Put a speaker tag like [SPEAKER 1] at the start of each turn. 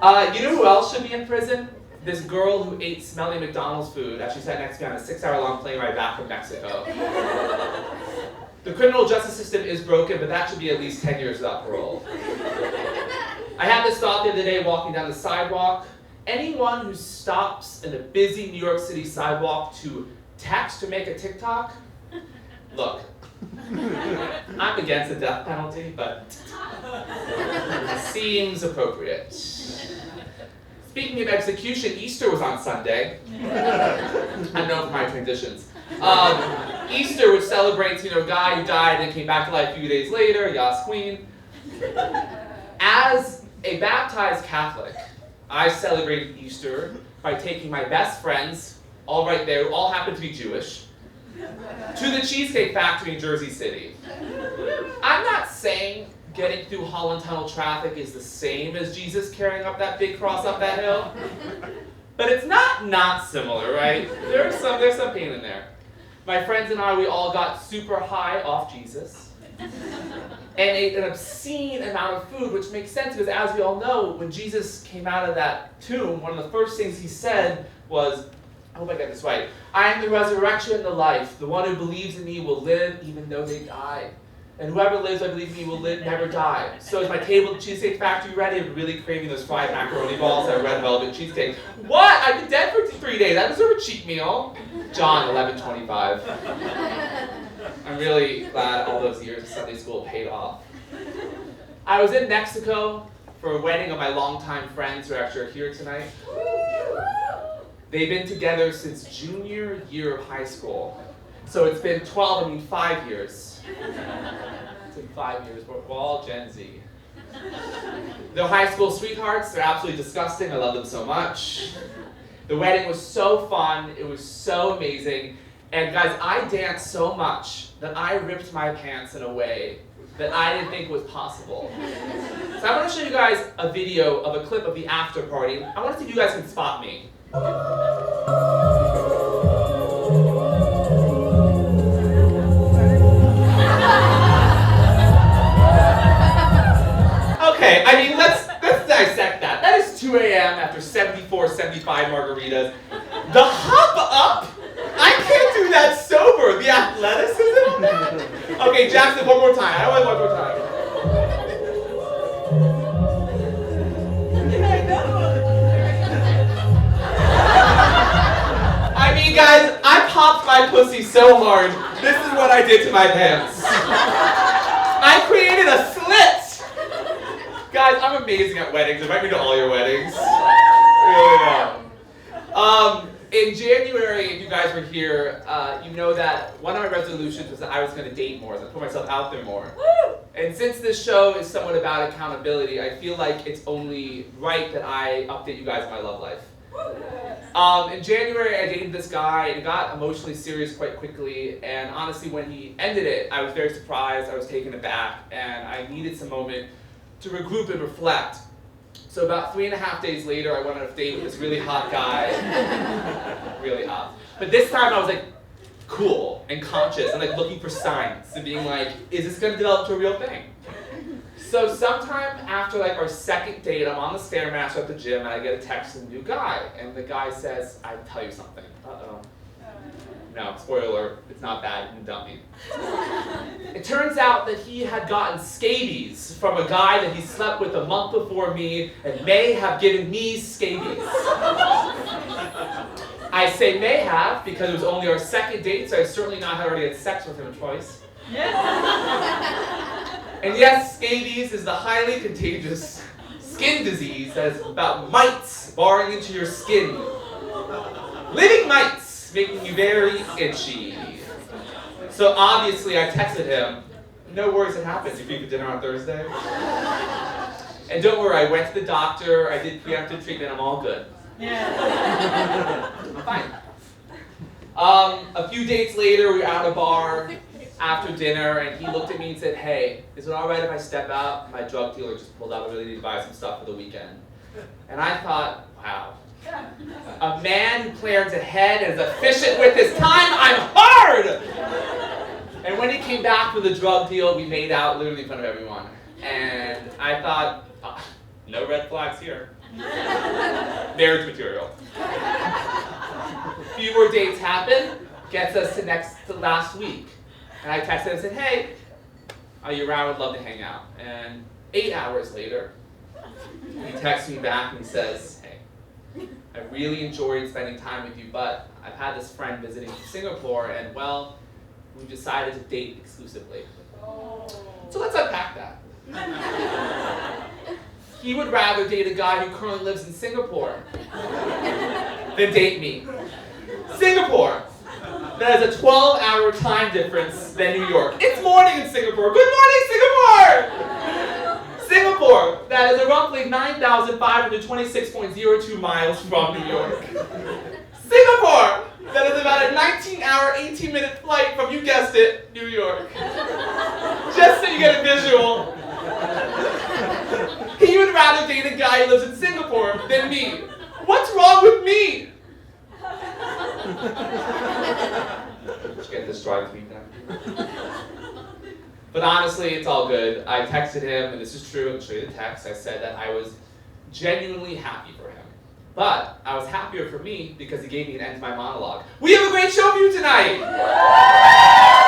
[SPEAKER 1] You know who else should be in prison? This girl who ate smelly McDonald's food as she sat next to me on a 6-hour-long plane ride back from Mexico. The criminal justice system is broken, but that should be at least 10 years without parole. I had this thought the other day walking down the sidewalk. Anyone who stops in a busy New York City sidewalk to text or make a TikTok, look, I'm against the death penalty, but it seems appropriate. Speaking of execution, Easter was on Sunday. I'm known for my transitions. Easter, which celebrates, a guy who died and came back to life a few days later, Yas Queen. As a baptized Catholic, I celebrated Easter by taking my best friends, all right there, who all happen to be Jewish, to the Cheesecake Factory in Jersey City. I'm not saying getting through Holland Tunnel traffic is the same as Jesus carrying up that big cross up that hill, but it's not similar, right? There's some pain in there. My friends and I, we all got super high off Jesus and ate an obscene amount of food, which makes sense because, as we all know, when Jesus came out of that tomb, one of the first things he said was, I hope I get this right, I am the resurrection and the life. The one who believes in me will live even though they die. And whoever lives, I believe in me, will live, never die. So is my table at the Cheesecake Factory ready? I'm really craving those fried macaroni balls and red velvet cheesecake. What? I've been dead for 3 days. I deserve a cheat meal. John 11:25. I'm really glad all those years of Sunday school paid off. I was in Mexico for a wedding of my longtime friends who are actually here tonight. They've been together since junior year of high school. So it's been 5 years. It's been 5 years. We're all Gen Z. They're high school sweethearts. They're absolutely disgusting. I love them so much. The wedding was so fun. It was so amazing. And guys, I danced so much that I ripped my pants in a way that I didn't think was possible. So I want to show you guys a video of a clip of the after party. I want to see if you guys can spot me. Okay, I mean, let's dissect that. That is 2 a.m. after 74, 75 margaritas. The hop up? I can't do that sober. The athleticism of that? Okay, Jackson, one more time. I want one more time. I mean, guys, I popped my pussy so hard. This is what I did to my pants. I created a slit. Guys, I'm amazing at weddings. Invite me to all your weddings. Yeah. In January, if you guys were here, you know that one of my resolutions was that I was going to date more, so I put myself out there more. And since this show is somewhat about accountability, I feel like it's only right that I update you guys on my love life. In January, I dated this guy, and it got emotionally serious quite quickly, and honestly, when he ended it, I was very surprised, I was taken aback, and I needed some moment to regroup and reflect. So about 3.5 days later, I went on a date with this really hot guy. Really hot. But this time I was like cool and conscious and like looking for signs and being like, is this gonna develop to a real thing? So sometime after like our second date, I'm on the Stairmaster at the gym and I get a text from a new guy. And the guy says, I'll tell you something. Uh-oh. No, spoiler alert, it's not bad, you can dump me. It turns out that he had gotten scabies from a guy that he slept with a month before me and may have given me scabies. I say may have because it was only our second date, so I certainly not had already had sex with him twice. And yes, scabies is the highly contagious skin disease that is about mites boring into your skin. Living mites! Making you very itchy. So obviously I texted him, no worries, it happens, you free for dinner on Thursday? And don't worry, I went to the doctor, I did preemptive treatment, I'm all good. Yeah. I'm fine. A few dates later, we were at a bar after dinner, and he looked at me and said, hey, is it alright if I step out? My drug dealer just pulled out, I really need to buy some stuff for the weekend. And I thought, wow. A man who plans ahead and is efficient with his time, I'm hard! And when he came back with a drug deal, we made out literally in front of everyone. And I thought, no red flags here. Marriage material. A few more dates happen, gets us to last week. And I texted him and said, hey, are you around? Would love to hang out. And 8 hours later, he texts me back and he says, hey, I really enjoyed spending time with you, but I've had this friend visiting from Singapore, and well, we've decided to date exclusively. So let's unpack that. He would rather date a guy who currently lives in Singapore than date me. Singapore! That is a 12-hour time difference than New York. It's morning in Singapore. Good morning, Singapore! Singapore, that is a roughly 9,526.02 miles from New York. Singapore, that is about a 19-hour, 18-minute flight from, you guessed it, New York. Just so you get a visual. He would rather date a guy who lives in Singapore than me. What's wrong with me? Just get this dry tweet down. But honestly, it's all good. I texted him, and this is true, I'll show you the text. I said that I was genuinely happy for him. But I was happier for me because he gave me an end to my monologue. We have a great show for you tonight!